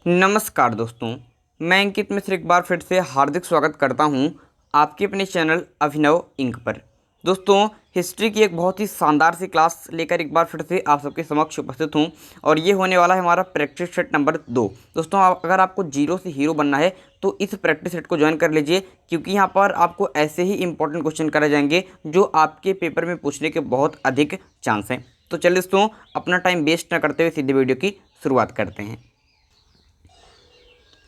नमस्कार दोस्तों, मैं अंकित मिश्र एक बार फिर से हार्दिक स्वागत करता हूं आपके अपने चैनल अभिनव इंक पर। दोस्तों, हिस्ट्री की एक बहुत ही शानदार सी क्लास लेकर एक बार फिर से आप सबके समक्ष उपस्थित हूं और ये होने वाला है हमारा प्रैक्टिस सेट नंबर 2। दोस्तों, अगर आपको जीरो से हीरो बनना है तो इस प्रैक्टिस सेट को ज्वाइन कर लीजिए, क्योंकि यहाँ पर आपको ऐसे ही इंपॉर्टेंट क्वेश्चन कराए जाएंगे जो आपके पेपर में पूछने के बहुत अधिक चांस हैं। तो चलिए दोस्तों, अपना टाइम वेस्ट न करते हुए सीधे वीडियो की शुरुआत करते हैं।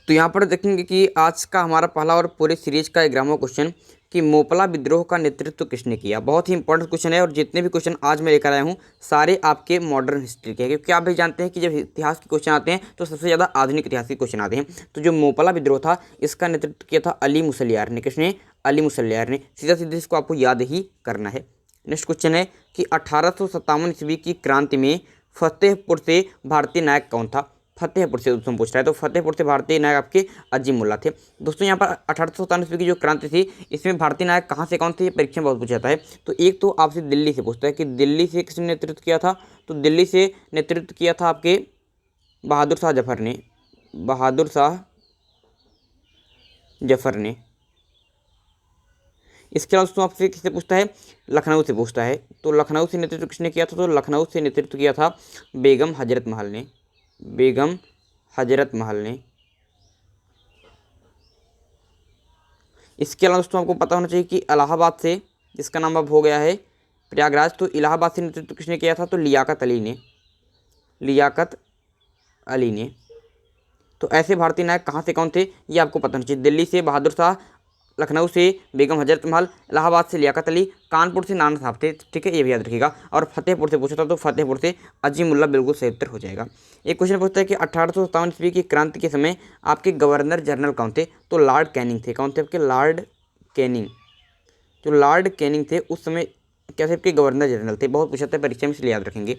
तो यहाँ पर देखेंगे कि आज का हमारा पहला और पूरे सीरीज का 11वां क्वेश्चन कि मोपला विद्रोह का नेतृत्व किसने किया। बहुत ही इंपॉर्टेंट क्वेश्चन है और जितने भी क्वेश्चन आज मैं लेकर आया हूँ सारे आपके मॉडर्न हिस्ट्री के हैं, क्योंकि आप भी जानते हैं कि जब इतिहास के क्वेश्चन आते हैं तो सबसे ज़्यादा आधुनिक इतिहास के क्वेश्चन आते हैं। तो जो मोपला विद्रोह था इसका नेतृत्व किया था अली मुसलियार ने। किसने? अली मुसलियार ने। सीधा सीधा इसको आपको याद ही करना है। नेक्स्ट क्वेश्चन है कि 1857 ईस्वी की क्रांति में फतेहपुर से भारतीय नायक कौन था। फतेहपुर से दोस्तों पूछ रहा है, तो फतेहपुर से भारतीय नायक आपके अजीमुल्ला थे। दोस्तों, यहाँ पर 1857 ईस्वी की जो क्रांति थी इसमें भारतीय नायक कहाँ से कौन थे, ये परीक्षा में बहुत पूछा जाता है। तो एक तो आपसे दिल्ली से पूछता है कि दिल्ली से किसने नेतृत्व किया था। तो दिल्ली से नेतृत्व किया था आपके बहादुर शाह जफर ने। बहादुर शाह जफर ने। इसके अलावा दोस्तों आपसे किससे पूछता है? लखनऊ से पूछता है। तो लखनऊ से नेतृत्व किसने किया था? तो लखनऊ से नेतृत्व किया था बेगम हजरत महल ने। बेगम हजरत महल ने। इसके अलावा दोस्तों आपको पता होना चाहिए कि इलाहाबाद से, जिसका नाम अब हो गया है प्रयागराज, तो इलाहाबाद से नेतृत्व किसने किया था? तो लियाकत अली ने। लियाकत अली ने। तो ऐसे भारतीय नायक कहाँ से कौन थे ये आपको पता होना चाहिए। दिल्ली से बहादुर शाह, लखनऊ से बेगम हजरत महल, इलाहाबाद से लियाकत अली, कानपुर से नाना साहब थे। ठीक है, ये भी याद रखिएगा। और फतेहपुर से पूछा था तो फतेहपुर से अजीमुल्ला बिल्कुल सही उत्तर हो जाएगा। एक क्वेश्चन पूछता है कि 1857 ईस्वी की क्रांति के समय आपके गवर्नर जनरल कौन थे। तो लॉर्ड कैनिंग थे। कौन थे आपके? Lord Canning. जो लॉर्ड कैनिंग थे उस समय क्या थे? आपके गवर्नर जनरल थे। बहुत पूछा था परीक्षा में, इसलिए याद रखेंगे।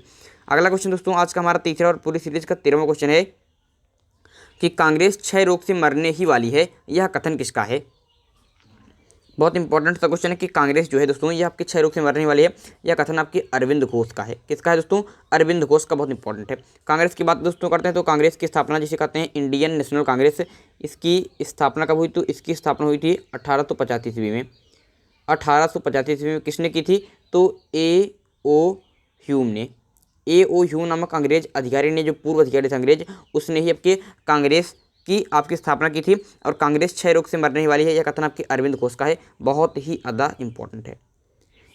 अगला क्वेश्चन दोस्तों आज का हमारा तीसरा और पूरी सीरीज का 13वां क्वेश्चन है कि कांग्रेस क्षय रोग से मरने ही वाली है, यह कथन किसका है। बहुत इंपॉर्टेंट सा क्वेश्चन है कि कांग्रेस जो है दोस्तों ये आपके क्षय रोग से मरने वाली है, यह कथन आपके अरविंद घोष का है। किसका है दोस्तों? अरविंद घोष का। बहुत इंपॉर्टेंट है। कांग्रेस की बात दोस्तों करते हैं तो कांग्रेस की स्थापना जिसे कहते हैं इंडियन नेशनल कांग्रेस, इसकी स्थापना कब हुई? तो इसकी स्थापना हुई थी 1885 ईस्वी में। 1885 ईस्वी में किसने की थी? तो ए ओ ह्यूम ने। ए ओ ह्यूम नामक अंग्रेज अधिकारी ने, जो पूर्व अधिकारी थे अंग्रेज, उसने ही आपके कांग्रेस की आपकी स्थापना की थी। और कांग्रेस क्षय रोग से मरने वाली है, यह कथन आपके अरविंद घोष का है। बहुत ही ज़्यादा इंपॉर्टेंट है।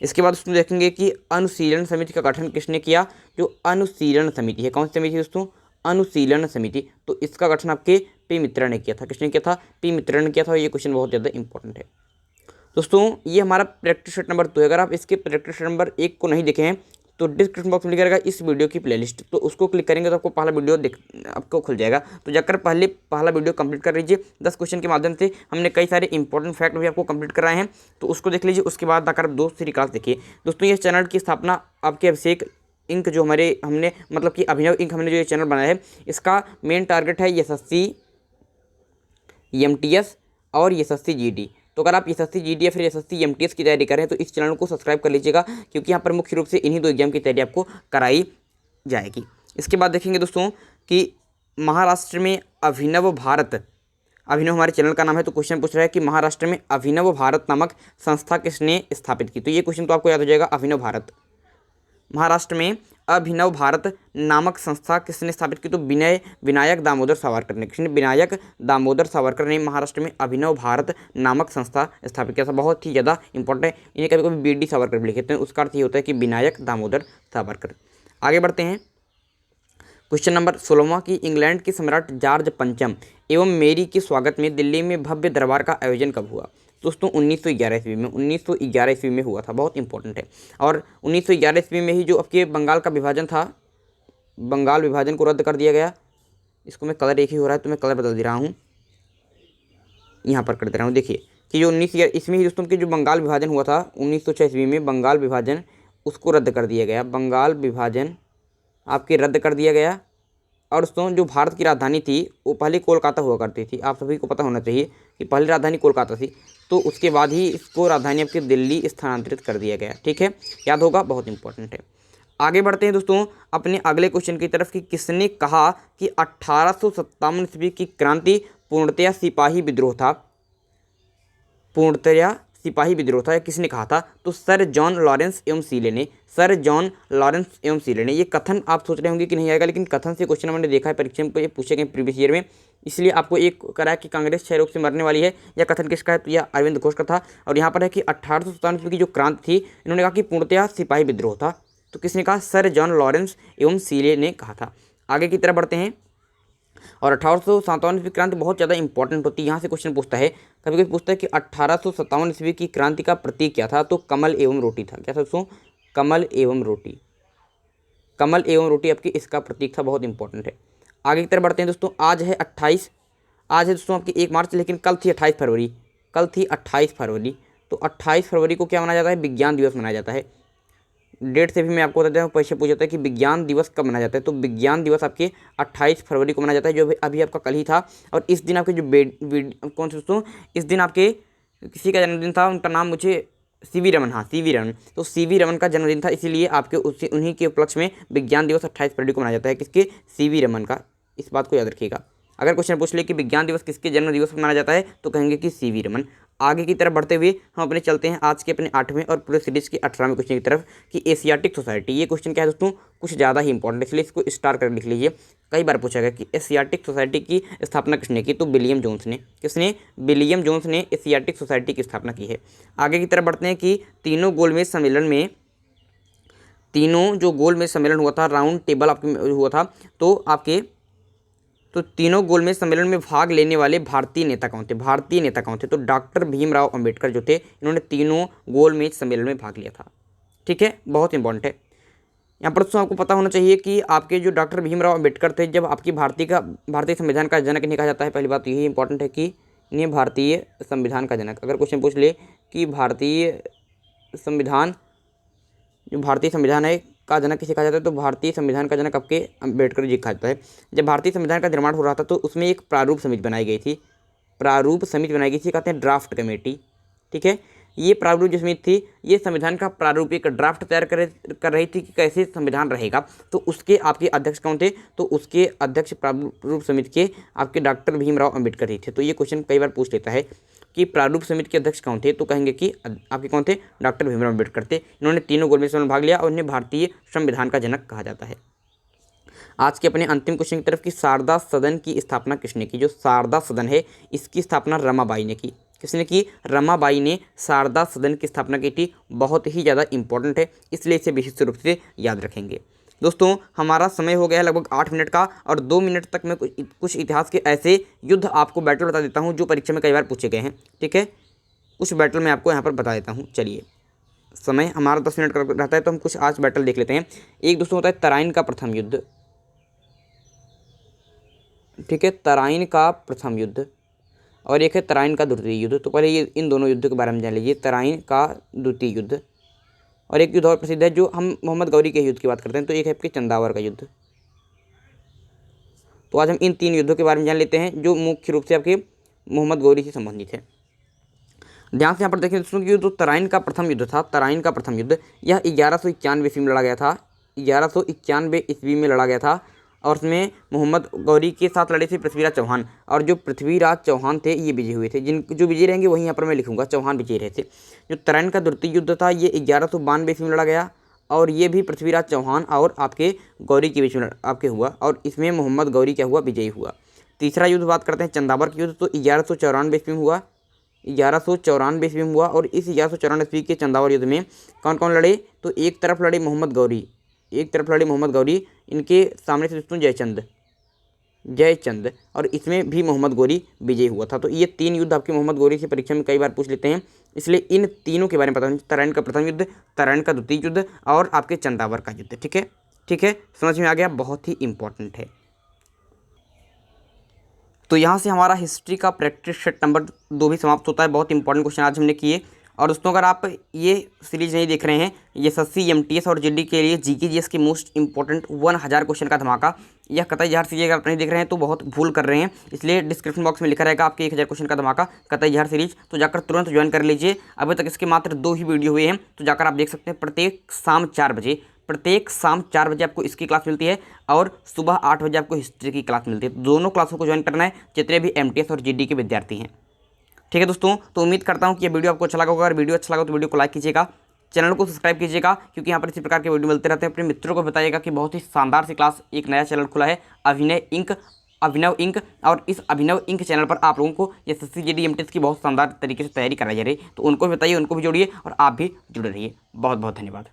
इसके बाद दोस्तों देखेंगे कि अनुशीलन समिति का गठन किसने किया। जो अनुशीलन समिति है, कौन सी समिति दोस्तों? अनुशीलन समिति। तो इसका गठन आपके पी मित्रा ने किया था। किसने किया था? पी मित्रा ने किया था। ये क्वेश्चन बहुत ज़्यादा इंपॉर्टेंट है। दोस्तों, ये हमारा प्रैक्टिस सेट नंबर 2 है। अगर आप इसके प्रैक्टिस सेट नंबर 1 को नहीं देखे हैं तो डिस्क्रिप्शन बॉक्स में लिखा रहेगा इस वीडियो की प्लेलिस्ट, तो उसको क्लिक करेंगे तो आपको पहला वीडियो आपको खुल जाएगा। तो जाकर पहला वीडियो कंप्लीट कर लीजिए। 10 क्वेश्चन के माध्यम से हमने कई सारे इंपॉर्टेंट फैक्ट भी आपको कंप्लीट कराए हैं, तो उसको देख लीजिए। उसके बाद आकर 2 क्लास देखिए। दोस्तों, ये चैनल की स्थापना आपके अभिषेक इंक जो हमने मतलब कि अभिनव इंक हमने जो ये चैनल बनाया है, इसका मेन टारगेट है एसएससी, एमटीएस और एसएससी जीडी। तो अगर आप एसएससी जीडी या फिर एसएससी एमटीएस की तैयारी करें तो इस चैनल को सब्सक्राइब कर लीजिएगा, क्योंकि यहाँ पर मुख्य रूप से इन्हीं 2 एग्जाम की तैयारी आपको कराई जाएगी। इसके बाद देखेंगे दोस्तों कि महाराष्ट्र में अभिनव भारत, अभिनव हमारे चैनल का नाम है, तो क्वेश्चन पूछ रहा है कि महाराष्ट्र में अभिनव भारत नामक संस्था किसने स्थापित की। तो ये क्वेश्चन तो आपको याद हो जाएगा, अभिनव भारत। महाराष्ट्र में अभिनव भारत नामक संस्था किसने स्थापित की। तो विनायक दामोदर सावरकर ने। किसने? विनायक दामोदर सावरकर ने महाराष्ट्र में अभिनव भारत नामक संस्था स्थापित किया था। बहुत ही ज़्यादा इंपॉर्टेंट है। इन्हें कभी कभी बीडी सावरकर भी लिखते हैं, उसका अर्थ ये होता है कि विनायक दामोदर सावरकर। आगे बढ़ते हैं। क्वेश्चन नंबर 16वां की इंग्लैंड के सम्राट जॉर्ज पंचम एवं मेरी के स्वागत में दिल्ली में भव्य दरबार का आयोजन कब हुआ। दोस्तों 1911 ईस्वी में। 1911 ईस्वी में हुआ था। बहुत इंपॉर्टेंट है। और 1911 ईस्वी में ही जो आपके बंगाल का विभाजन था, बंगाल विभाजन को रद्द कर दिया गया। इसको मैं कलर एक ही हो रहा है तो मैं कलर बदल दे रहा हूँ, यहाँ पर कर दे रहा हूँ। देखिए कि जो 1911 इसमें ही दोस्तों के जो बंगाल विभाजन हुआ था 1906 ईस्वी में, बंगाल विभाजन उसको रद्द कर दिया गया। बंगाल विभाजन आपके रद्द कर दिया गया। और दोस्तों जो भारत की राजधानी थी वो पहले कोलकाता हुआ करती थी। आप सभी को पता होना चाहिए कि पहले राजधानी कोलकाता थी, तो उसके बाद ही इसको राजधानी आपकी दिल्ली स्थानांतरित कर दिया गया। ठीक है, याद होगा, बहुत इंपॉर्टेंट है। आगे बढ़ते हैं दोस्तों अपने अगले क्वेश्चन की तरफ कि किसने कहा कि 1857 ईस्वी की क्रांति पूर्णतया सिपाही विद्रोह था। पूर्णतया सिपाही विद्रोह था, किसने कहा था? तो सर जॉन लॉरेंस एवं सीले ने। सर जॉन लॉरेंस एवं सीले ने। ये कथन आप सोच रहे होंगे कि नहीं आएगा, लेकिन कथन से क्वेश्चन मैंने देखा है परीक्षा में, ये पूछे गए प्रीवियस ईयर में, इसलिए आपको एक करा है कि कांग्रेस क्षय रोग से मरने वाली है। यह कथन किसका है? तो यह अरविंद घोष का था। और यहाँ पर है कि 1857 की जो क्रांति थी, इन्होंने कहा कि पूर्णतया सिपाही विद्रोह था। तो किसने कहा? सर जॉन लॉरेंस एवं सीले ने कहा था। आगे की तरफ बढ़ते हैं। और 1857 ईस्वी क्रांति बहुत ज़्यादा इंपॉर्टेंट होती है। यहाँ से क्वेश्चन पूछता है, कभी कभी पूछता है कि 1857 ईस्वी की क्रांति का प्रतीक क्या था? तो कमल एवं रोटी था। क्या था दोस्तों? कमल एवं रोटी। कमल एवं रोटी आपकी इसका प्रतीक था, बहुत इंपॉर्टेंट है। आगे की तरफ बढ़ते हैं दोस्तों। आज है दोस्तों आपकी 1 मार्च, लेकिन कल थी 28 फरवरी। कल थी 28 फरवरी। तो 28 फरवरी को क्या मनाया जाता है? विज्ञान दिवस मनाया जाता है। डेट से भी मैं आपको बताता हूँ, पैसे पूछा जाता है कि विज्ञान दिवस कब मनाया जाता है। तो विज्ञान दिवस आपके 28 फरवरी को मनाया जाता है, जो अभी आपका कल ही था। और इस दिन आपके जो कौन से दोस्तों, इस दिन आपके किसी का जन्मदिन था, उनका नाम मुझे सीवी रमन, हाँ सीवी रमन। तो सीवी रमन का जन्मदिन था, इसीलिए आपके उन्हीं के उपलक्ष्य में विज्ञान दिवस 28 फरवरी को मनाया जाता है। किसके? सीवी रमन का। इस बात को याद रखिएगा। अगर क्वेश्चन पूछ ले कि विज्ञान दिवस किसके जन्म दिवस पर मनाया जाता है, तो कहेंगे कि सीवी रमन। आगे की तरफ बढ़ते हुए हम अपने चलते हैं आज के अपने 8वें और पूरे सीरीज के 18वें क्वेश्चन की तरफ कि एशियाटिक सोसाइटी। ये क्वेश्चन क्या है दोस्तों? कुछ ज़्यादा ही इंपॉर्टेंट है, इसलिए इसको स्टार कर लिख लीजिए। कई बार पूछा गया कि एशियाटिक सोसाइटी की स्थापना किसने की? तो विलियम जोन्स ने। किसने? विलियम जोन्स ने एशियाटिक सोसाइटी की स्थापना की है। आगे की तरफ बढ़ते हैं कि तीनों गोलमेज सम्मेलन में, तीनों जो गोलमेज सम्मेलन हुआ था, राउंड टेबल आपके हुआ था, तो तीनों गोलमेज सम्मेलन में भाग लेने वाले भारतीय नेता कौन थे? भारतीय नेता कौन थे? तो डॉक्टर भीमराव अंबेडकर जो थे, इन्होंने तीनों गोलमेज सम्मेलन में भाग लिया था। ठीक है, बहुत इंपॉर्टेंट है। यहाँ पर दोस्तों आपको पता होना चाहिए कि आपके जो डॉक्टर भीमराव अंबेडकर थे, जब आपकी भारतीय संविधान का जनक इन्हें कहा जाता है। पहली बात यही इंपॉर्टेंट है कि इन्हें भारतीय संविधान का जनक, अगर क्वेश्चन पूछ ले कि भारतीय संविधान है का जनक किसे कहा जाता है, तो भारतीय संविधान का जनक आपके अम्बेडकर जी कहा जाता है। जब भारतीय संविधान का निर्माण हो रहा था, तो उसमें एक प्रारूप समिति बनाई गई थी। कहते हैं ड्राफ्ट कमेटी। ठीक है, ये प्रारूप जो समिति थी, ये संविधान का प्रारूप एक ड्राफ्ट तैयार कर रही थी कि कैसे संविधान रहेगा। तो उसके आपके अध्यक्ष कौन थे? तो उसके अध्यक्ष प्रारूप समिति के आपके डॉक्टर भीमराव अंबेडकर ही थे। तो ये क्वेश्चन कई बार पूछ लेता है कि प्रारूप समिति के अध्यक्ष कौन थे, तो कहेंगे कि आपके कौन थे? डॉक्टर भीमराव अंबेडकर थे। इन्होंने तीनों गोलमेज सम्मेलन में भाग लिया और उन्हें भारतीय संविधान का जनक कहा जाता है। आज के अपने अंतिम क्वेश्चन की तरफ कि शारदा सदन की स्थापना किसने की? जो शारदा सदन है, इसकी स्थापना रमाबाई ने की। किसने की? रमाबाई ने शारदा सदन की स्थापना की थी। बहुत ही ज़्यादा इंपॉर्टेंट है, इसलिए इसे विशिष्ट रूप से याद रखेंगे। दोस्तों हमारा समय हो गया है लगभग 8 मिनट का, और 2 मिनट तक मैं कुछ इतिहास के ऐसे युद्ध आपको बैटल बता देता हूँ जो परीक्षा में कई बार पूछे गए हैं। ठीक है, कुछ बैटल मैं आपको यहाँ पर बता देता हूँ। चलिए, समय हमारा 10 मिनट का रहता है, तो हम कुछ आज बैटल देख लेते हैं। एक दोस्तों होता है तराइन का प्रथम युद्ध। ठीक है, तराइन का प्रथम युद्ध, और एक है तराइन का द्वितीय युद्ध। तो पहले ये इन दोनों युद्धों के बारे में जान लीजिए, तराइन का द्वितीय युद्ध। और एक युद्ध और प्रसिद्ध है जो हम मोहम्मद गौरी के युद्ध की बात करते हैं, तो एक है आपके चंदावर का युद्ध। तो आज हम इन 3 युद्धों के बारे में जान लेते हैं जो मुख्य रूप से आपके मोहम्मद गौरी से संबंधित है। ध्यान से यहाँ पर देखें दोस्तों कि जो तराइन का प्रथम युद्ध था, तराइन का प्रथम युद्ध, यह 1191 ईस्वी में लड़ा गया था। 1191 ईस्वी में लड़ा गया था, और उसमें मोहम्मद गौरी के साथ लड़े थे पृथ्वीराज चौहान। और जो पृथ्वीराज चौहान थे, ये विजय हुए थे। जो विजय रहेंगे वहीं यहाँ पर मैं लिखूंगा, चौहान विजय रहे थे। जो तराइन का द्वितीय युद्ध था, ये 1192 ईस्वी में लड़ा गया, और ये भी पृथ्वीराज चौहान और आपके गौरी के बीच में आपके हुआ, और इसमें मोहम्मद गौरी क्या हुआ? विजयी हुआ। तीसरा युद्ध बात करते हैं चंदावर की युद्ध, तो 1194 ईस्वी में हुआ। 1194 ईस्वी में हुआ, और इस 1194 ईस्वी के चंदावर युद्ध में कौन कौन लड़े? तो एक तरफ लड़े मोहम्मद गौरी, इनके सामने से दोस्तों जयचंद, और इसमें भी मोहम्मद गौरी विजयी हुआ था। तो ये 3 युद्ध आपके मोहम्मद गौरी से परीक्षा में कई बार पूछ लेते हैं, इसलिए इन तीनों के बारे में पता होना चाहिए। तराइन का प्रथम युद्ध, तराइन का द्वितीय युद्ध, और आपके चंदावर का युद्ध। ठीक है, समझ में आ गया? बहुत ही इंपॉर्टेंट है। तो यहाँ से हमारा हिस्ट्री का प्रैक्टिस सेट नंबर 2 भी समाप्त होता है। बहुत इंपॉर्टेंट क्वेश्चन आज हमने किए। और दोस्तों अगर आप ये सीरीज नहीं देख रहे हैं, ये एसएससी, एमटीएस और जीडी के लिए जीके के मोस्ट इंपॉर्टेंट 1000 क्वेश्चन का धमाका, यह कतई जहर सीरीज अगर आप नहीं देख रहे हैं तो बहुत भूल कर रहे हैं। इसलिए डिस्क्रिप्शन बॉक्स में लिखा रहेगा आपके 1000 क्वेश्चन का धमाका कतई जहर सीरीज, तो जाकर तुरंत ज्वाइन कर लीजिए। अभी तक इसके मात्र 2 ही वीडियो हुए हैं, तो जाकर आप देख सकते हैं। प्रत्येक शाम 4 बजे प्रत्येक शाम 4 बजे आपको इसकी क्लास मिलती है और सुबह 8 बजे आपको हिस्ट्री की क्लास मिलती है। तो दोनों क्लासों को ज्वाइन करना है जितने भी MTS और GD के विद्यार्थी हैं। ठीक है दोस्तों, तो उम्मीद करता हूँ कि ये वीडियो आपको अच्छा लगा होगा। अगर वीडियो अच्छा लगा तो वीडियो को लाइक कीजिएगा, चैनल को सब्सक्राइब कीजिएगा, क्योंकि यहाँ पर इसी प्रकार के वीडियो मिलते रहते हैं। अपने मित्रों को बताइएगा कि बहुत ही शानदार सी क्लास एक नया चैनल खुला है अभिनव इंक, और इस अभिनव इंक चैनल पर आप लोगों को SSC GD MTS की बहुत शानदार तरीके से तैयारी कराई जा रही है। तो उनको भी बताइए, उनको भी जोड़िए और आप भी जुड़े रहिए। बहुत बहुत धन्यवाद।